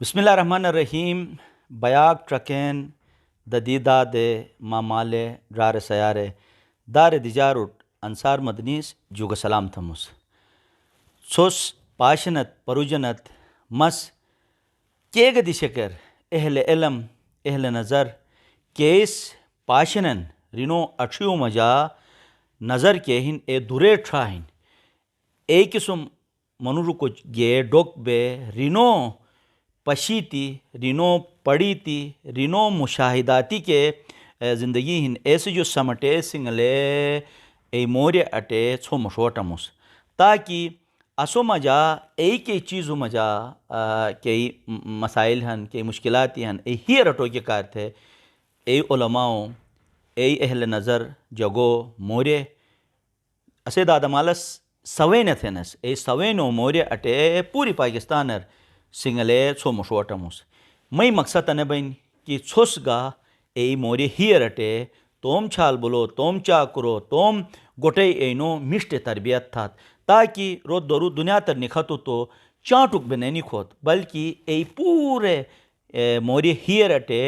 बिस्मिल्लाहिर्रहमानिर्रहीम। बयाक ट्रकेन ददीदा दे मामाले ड्रार सयारे दार दिजारुट अंसार मदनीस जुग सलाम थमुस सोस पाशनत परुजनत मस केग दिशकर एहल इलम एहल नज़र केस पाशनन रिनो अठियो मजा नज़र के हिन ए दुरे ट्राहिन ए किसुम मनुरुको गे डोक बे रिनो पशीती रिनो पड़ीती रिनो मुशाहिदाती के ज़िंदगी हिन ऐसे जो समटे सिंगले ए मोरे अटे छो मशोटमुस ताकि असो मजा एक चीज़ मजा कई मसाइल हन कई मुश्किलाती हन ए ही रटो के कार थे ए उलमाओं ए अहल नज़र जगो मोरे असे दादमालस सवैन थेनस ए सवैनो मोरे अटे पूरी पाकिस्तानर सिंगले छो मशोटमुस मई मकसद अने बन कि छुसगा ए मोरे हियर अटे तोम छाल बोलो तोम चा करो तोम गोटे एनो मिष्ट तरबियत था ताकि रोद दरू दुनिया तर निखतो तो चाटुक बने खोत बल्कि ए पूरे मोरे हियर अटे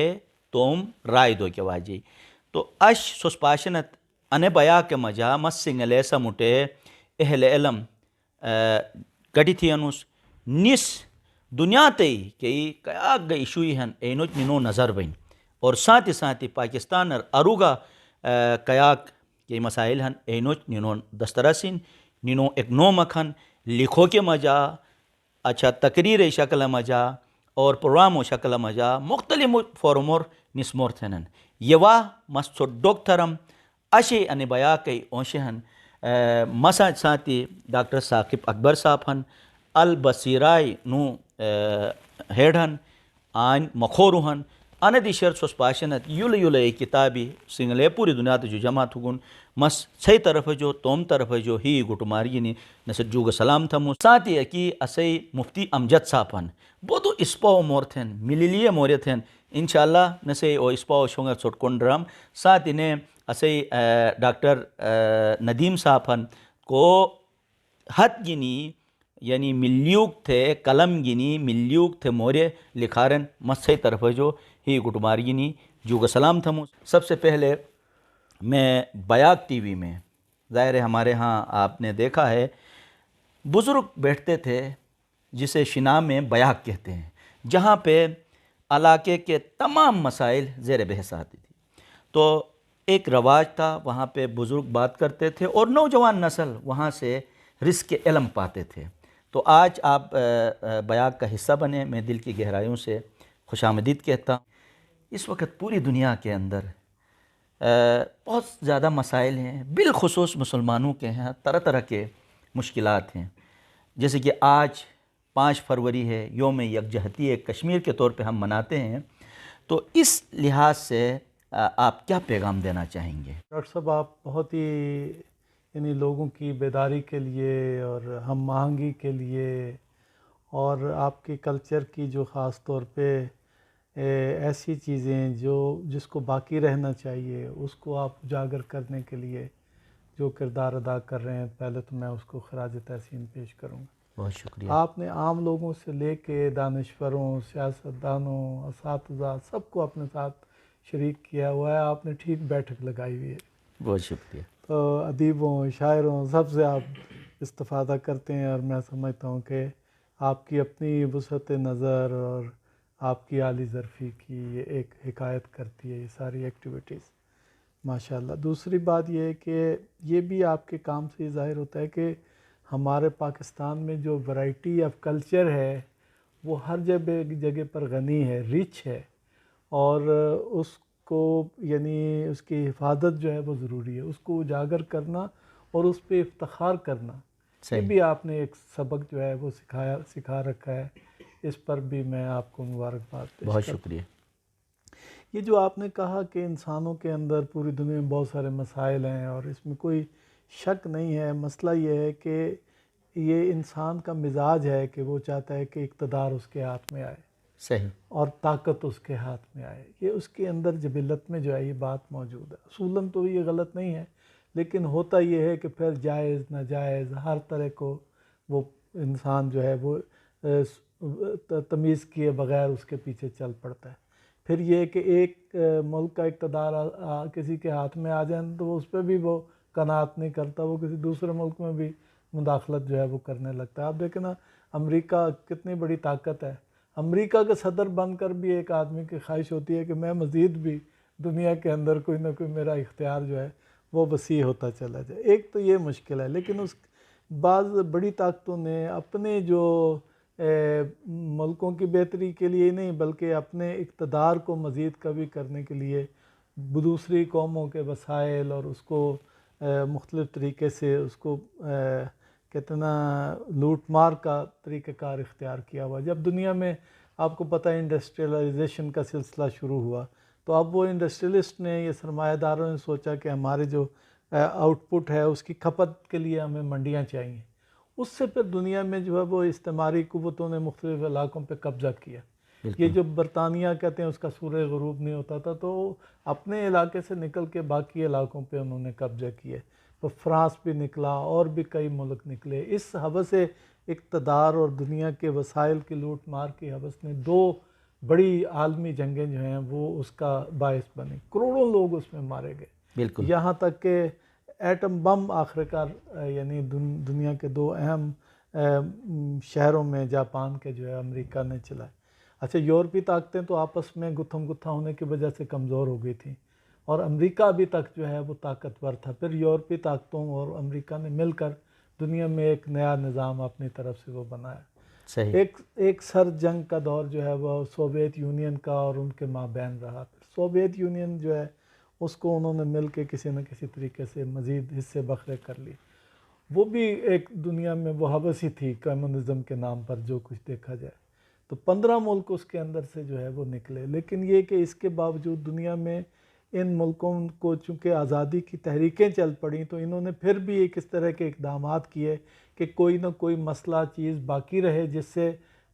तोम राय दो के वाजी तो अश सुस्पाशनत अने बया के मजा मस सिंगले समुटे एहल इलम गटी थी अनुस निस दुनिया तई के कया गई इशू हन एनो निनो नज़र बन और साथ ही पाकिस्तान अरुगा कयाक के मसाइल हन एनो निनो दस्तरसिन निनो एक नो मखन लिखो के मजा अच्छा तकरीर शक्ल मजा और प्रोग्राम शक्ल मजा मुख्तलिफ फॉर्मोर निस्मोर थेनन यवा मस्त डॉक्टरम अशे अने बया कई ओशे हन मसा साथी डॉक्टर साकिब अकबर साहब हन अल बसीराय नु हेड हन आन मखोरु हन अने दिशर सोस्पाशनत युल युल ए किताबी सिंगले पूरी दुनिया तो जो जमा थुगुन मस सही तरफ जो तोम तरफ जो ही गुटमारी नस जुग सलाम थमु साथ ही कि असई मुफ्ती अमजद साहब हन बोधो इस्पा मोर थेन मिलिलिए मोरे थेन इंशाल्लाह नसे ओ इस्पा शोंगा छोटकोंड्राम साथ इन्हें असई डॉक्टर नदीम साहब हन को हत गिनी यानी मिल्यूक थे कलम गिनी मिल्यूक थे मोरे लिखारन मस्से तरफ जो ही गुटमारगिनी जुग सलाम थमु। सबसे पहले मैं बयाक टीवी में ज़ाहिर है हमारे यहाँ आपने देखा है बुज़ुर्ग बैठते थे जिसे शिना में बयाक कहते हैं, जहाँ पे इलाके के तमाम मसाइल ज़ेर बहस आती थी। तो एक रवाज था, वहाँ पे बुज़ुर्ग बात करते थे और नौजवान नस्ल वहाँ से रिस्क इल्म पाते थे। तो आज आप बयाक का हिस्सा बने, मैं दिल की गहराइयों से खुशामदीद कहता हूँ। इस वक्त पूरी दुनिया के अंदर बहुत ज़्यादा मसाइल हैं, बिलखुसूस मुसलमानों के हैं, तरह तरह के मुश्किलात हैं। जैसे कि आज 5 फरवरी है, योम यकजहती कश्मीर के तौर पे हम मनाते हैं। तो इस लिहाज से आप क्या पैगाम देना चाहेंगे? डॉक्टर साहब, आप बहुत ही यानी लोगों की बेदारी के लिए और हम आहंगी के लिए और आपके कल्चर की जो ख़ास तौर पे ऐसी चीज़ें जो जिसको बाकी रहना चाहिए उसको आप उजागर करने के लिए जो किरदार अदा कर रहे हैं, पहले तो मैं उसको खराज तहसीन पेश करूँगा। बहुत शुक्रिया। आपने आम लोगों से लेके दानिश्वरों, सियासतदानों, असातिज़ा सबको अपने साथ शरीक किया हुआ है। आपने ठीक बैठक लगाई हुई है। बहुत शुक्रिया। तो अदीबों, शायरों सबसे आप इस्तिफ़ादा करते हैं और मैं समझता हूँ कि आपकी अपनी वसअत नज़र और आपकी आली ज़रफ़ी की ये एक हिकायत करती है ये सारी एक्टिविटीज़, माशाल्लाह। दूसरी बात ये है कि ये भी आपके काम से ज़ाहिर होता है कि हमारे पाकिस्तान में जो वैरायटी ऑफ कल्चर है वो हर जगह पर गनी है, रिच है, और उसको यानी उसकी हिफाजत जो है वो ज़रूरी है, उसको उजागर करना और उस पर इफ्तिखार करना। ये भी आपने एक सबक जो है वो सिखा रखा है। इस पर भी मैं आपको मुबारकबाद पेश बहुत करता हूं। शुक्रिया। ये जो आपने कहा कि इंसानों के अंदर पूरी दुनिया में बहुत सारे मसाइल हैं और इसमें कोई शक नहीं है, मसला ये है कि ये इंसान का मिजाज है कि वो चाहता है कि इक़्तिदार उसके हाथ में आए, सही, और ताकत उसके हाथ में आए। ये उसके अंदर जबिलत में जो है ये बात मौजूद है। असूलन तो ये गलत नहीं है, लेकिन होता ये है कि फिर जायज़ नाजायज़ हर तरह को वो इंसान जो है वो तमीज़ किए बगैर उसके पीछे चल पड़ता है। फिर ये कि एक मुल्क का इक़्तिदार किसी के हाथ में आ जाए तो उस पर भी वो कनात नहीं करता, वो किसी दूसरे मुल्क में भी मुदाखलत जो है वो करने लगता है। आप देखें ना, अमेरिका कितनी बड़ी ताकत है, अमेरिका का सदर बनकर भी एक आदमी की ख्वाहिश होती है कि मैं मज़ीद भी दुनिया के अंदर कोई ना कोई मेरा इख्तियार जो है वो वसी होता चला जाए। एक तो ये मुश्किल है, लेकिन उस बाज़ बड़ी ताकतों ने अपने जो मुल्कों की बेहतरी के लिए नहीं बल्कि अपने इक़्तिदार को मज़ीद कभी करने के लिए दूसरी कौमों के वसाइल और उसको मुख्तलिफ़ तरीके से उसको कहते ना लूट मार का तरीक़ाकार इख्तियार किया हुआ। जब दुनिया में आपको पता है इंडस्ट्रियलाइजेशन का सिलसिला शुरू हुआ, तो अब वो इंडस्ट्रियलिस्ट ने, ये सरमायादारों ने सोचा कि हमारे जो आउटपुट है उसकी खपत के लिए हमें मंडियाँ चाहिए। उससे फिर दुनिया में जो है वो इस्तेमारी क़ुव्वतों ने मुख्तलिफ़ इलाक़ों पे कब्ज़ा किया। ये जो बरतानिया कहते हैं उसका सूरज ग़ुरूब नहीं होता था, तो अपने इलाके से निकल के बाकी इलाक़ों पे उन्होंने कब्ज़ा किया। तो फ्रांस भी निकला और भी कई मुल्क निकले। इस हवस इक़्तिदार और दुनिया के वसाइल की लूट मार की हवस ने दो बड़ी आलमी जंगें जो हैं वो उसका बायस बनी, करोड़ों लोग उसमें मारे गए। बिल्कुल। यहाँ तक कि एटम बम आखिरकार यानी दुनिया के दो अहम शहरों में जापान के जो है अमेरिका ने चलाए। अच्छा, यूरोपीय ताकतें तो आपस में गुत्थम गुत्था होने की वजह से कमज़ोर हो गई थी और अमेरिका अभी तक जो है वो ताकतवर था। फिर यूरोपीय ताकतों और अमेरिका ने मिलकर दुनिया में एक नया निज़ाम अपनी तरफ से वो बनाया। सही। एक सर जंग का दौर जो है वह सोवियत यूनियन का और उनके माबैन रहा। फिर सोवियत यूनियन जो है उसको उन्होंने मिल के किसी न किसी तरीके से मज़ीद हिस्से बखरे कर लिए। वो भी एक दुनिया में वो हवस ही थी कम्युनिज़म के नाम पर, जो कुछ देखा जाए तो 15 मुल्क उसके अंदर से जो है वो निकले। लेकिन ये कि इसके बावजूद दुनिया में इन मुल्कों को चूँकि आज़ादी की तहरीकें चल पड़ी, तो इन्होंने फिर भी एक इस तरह के इक़दामात किए कि कोई ना कोई मसला चीज़ बाकी रहे जिससे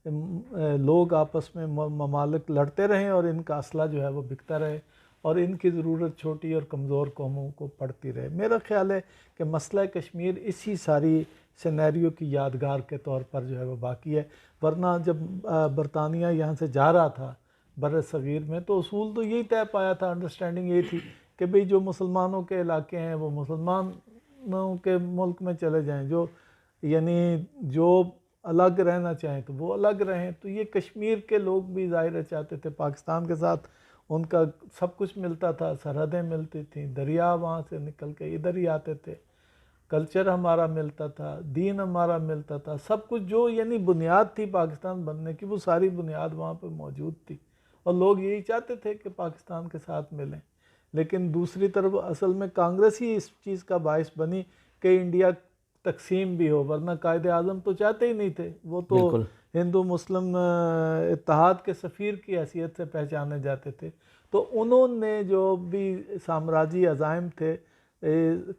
लोग आपस में ममालिक लड़ते रहें और इनका असला जो है वो बिकता रहे और इनकी ज़रूरत छोटी और कमज़ोर कौमों को पड़ती रहे। मेरा ख़्याल है कि मसला कश्मीर इसी सारी सिनेरियो की यादगार के तौर पर जो है वो बाकी है। वरना जब बरतानिया यहाँ से जा रहा था बर सग़ीर में, तो उसूल तो यही तय पाया था, अंडरस्टैंडिंग यही थी कि भाई जो मुसलमानों के इलाके हैं वो मुसलमानों के मुल्क में चले जाएं, जो यानी जो अलग रहना चाहें तो वो अलग रहें। तो ये कश्मीर के लोग भी ज़ाहिर चाहते थे, पाकिस्तान के साथ उनका सब कुछ मिलता था, सरहदें मिलती थी, दरिया वहाँ से निकल के इधर ही आते थे, कल्चर हमारा मिलता था, दीन हमारा मिलता था, सब कुछ जो यानी बुनियाद थी पाकिस्तान बनने की, वो सारी बुनियाद वहाँ पर मौजूद थी और लोग यही चाहते थे कि पाकिस्तान के साथ मिलें। लेकिन दूसरी तरफ असल में कांग्रेस ही इस चीज़ का बायस बनी कि इंडिया तकसीम भी हो, वरना कायदे आज़म तो चाहते ही नहीं थे। वो तो हिंदू मुस्लिम इत्तेहाद के सफ़ीर की हैसियत से पहचाने जाते थे। तो उन्होंने जो भी साम्राज्यी अज़ाइम थे,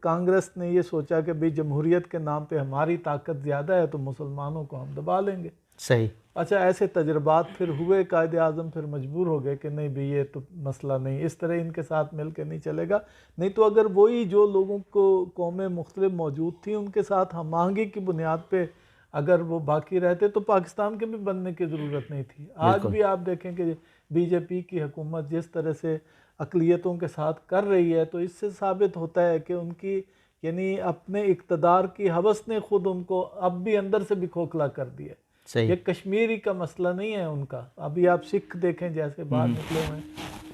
कांग्रेस ने ये सोचा कि भाई जमहूरियत के नाम पे हमारी ताकत ज़्यादा है तो मुसलमानों को हम दबा लेंगे। सही। अच्छा, ऐसे तजर्बात फिर हुए, कायदे आज़म फिर मजबूर हो गए कि नहीं भाई ये तो मसला नहीं, इस तरह इनके साथ मिल के नहीं चलेगा। नहीं तो अगर वही जो लोगों को कौमें मुख्तलिफ मौजूद थी उनके साथ हम आहंगी की बुनियाद पे अगर वो बाकी रहते तो पाकिस्तान के भी बनने की ज़रूरत नहीं थी। आज भी आप देखें कि बीजेपी की हुकूमत जिस तरह से अक़लियतों के साथ कर रही है, तो इससे साबित होता है कि उनकी यानी अपने इक़्तिदार की हवस ने ख़ुद उनको अब भी अंदर से भी खोखला कर दिया। ये कश्मीरी का मसला नहीं है उनका। अभी आप सिख देखें जैसे बाहर निकले हुए हैं,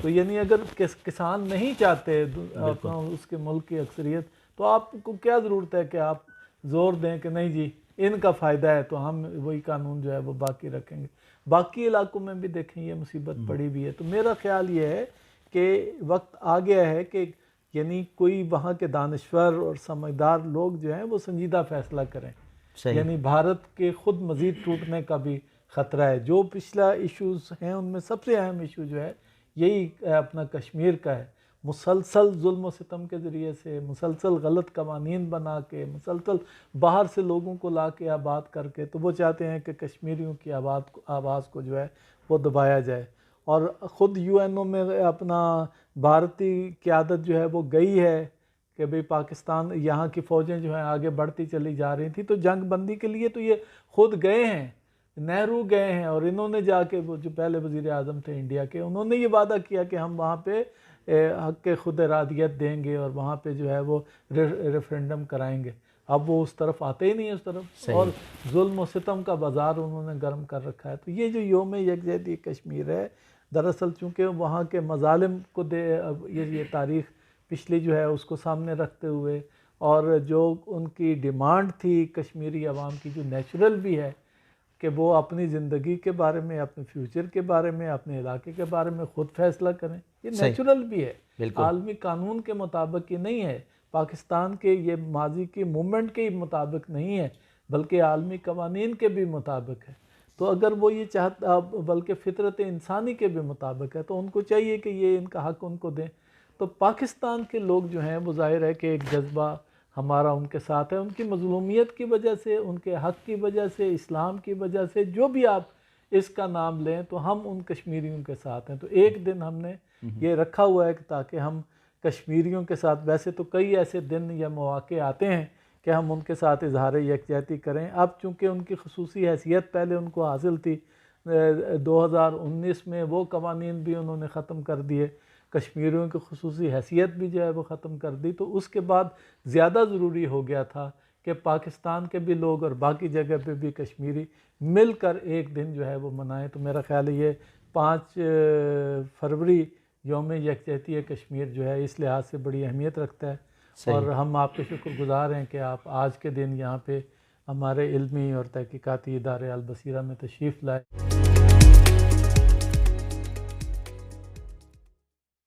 तो यानी अगर किसान नहीं चाहते अपना उसके मुल्क की अक्सरियत, तो आपको क्या ज़रूरत है कि आप ज़ोर दें कि नहीं जी इनका फ़ायदा है तो हम वही कानून जो है वो बाकी रखेंगे। बाकी इलाकों में भी देखें ये मुसीबत पड़ी भी है। तो मेरा ख़्याल ये है कि वक्त आ गया है कि यानी कोई वहाँ के दानिश्वर और समझदार लोग जो हैं वो संजीदा फ़ैसला करें। यानी भारत के ख़ुद मज़ीद टूटने का भी ख़तरा है। जो पिछला इश्यूज़ हैं उनमें सबसे अहम इशू जो है यही अपना कश्मीर का है। मुसलसल जुल्म सितम के ज़रिए से, मुसलसल गलत कवानीन बना के, मुसलसल बाहर से लोगों को ला के आबाद करके, तो वो चाहते हैं कि कश्मीरियों की आवाज़ को जो है वो दबाया जाए। और ख़ुद UNO में अपना भारतीय क़यादत जो है वो गई है कि भाई पाकिस्तान यहाँ की फ़ौजें जो हैं आगे बढ़ती चली जा रही थी, तो जंग बंदी के लिए तो ये ख़ुद गए हैं, नेहरू गए हैं और इन्होंने जाके, वो जो पहले वज़ीर आज़म थे इंडिया के, उन्होंने ये वादा किया कि हम वहाँ पे हक़ खुद इरादियत देंगे और वहाँ पे जो है वो रेफरेंडम कराएंगे। अब वो उस तरफ आते ही नहीं है उस तरफ, और जुल्म और सितम का बाज़ार उन्होंने गर्म कर रखा है। तो ये जो योम यकजहती कश्मीर है, दरअसल चूँकि वहाँ के मज़ालिम को ये तारीख़ पिछली जो है उसको सामने रखते हुए, और जो उनकी डिमांड थी कश्मीरी अवाम की, जो नेचुरल भी है कि वो अपनी ज़िंदगी के बारे में, अपने फ्यूचर के बारे में, अपने इलाके के बारे में ख़ुद फैसला करें, ये नेचुरल भी है, आलमी कानून के मुताबिक ही नहीं है, पाकिस्तान के ये माजी की मूवमेंट के मुताबिक नहीं है, बल्कि आलमी कवानीन के भी मुताबिक है। तो अगर वो ये चाहता, बल्कि फितरत इंसानी के भी मुताबिक है, तो उनको चाहिए कि ये इनका हक़ उनको दें। तो पाकिस्तान के लोग जो हैं वो ज़ाहिर है कि एक जज्बा हमारा उनके साथ है, उनकी मज़लूमियत की वजह से, उनके हक़ की वजह से, इस्लाम की वजह से, जो भी आप इसका नाम लें, तो हम उन कश्मीरियों के साथ हैं। तो एक दिन हमने ये रखा हुआ है कि ताकि हम कश्मीरियों के साथ, वैसे तो कई ऐसे दिन या मौक़े आते हैं कि हम उनके साथ इजहार यकजहती करें। अब चूँकि उनकी ख़ुसूसी हैसियत पहले उनको हासिल थी, 2019 में वो कवानीन भी उन्होंने ख़त्म कर दिए, कश्मीरियों की ख़ुसूसी हैसियत भी जो है वो ख़त्म कर दी। तो उसके बाद ज़्यादा ज़रूरी हो गया था कि पाकिस्तान के भी लोग और बाकी जगह पे भी कश्मीरी मिलकर एक दिन जो है वो मनाएं। तो मेरा ख़्याल है ये 5 फरवरी यौम यकजहती कश्मीर जो है इस लिहाज से बड़ी अहमियत रखता है, और हम आपके शुक्रगुज़ार हैं कि आप आज के दिन यहाँ पे हमारे इल्मी और तहकीकाती इदारे अल बसीरा में तशरीफ़ लाए।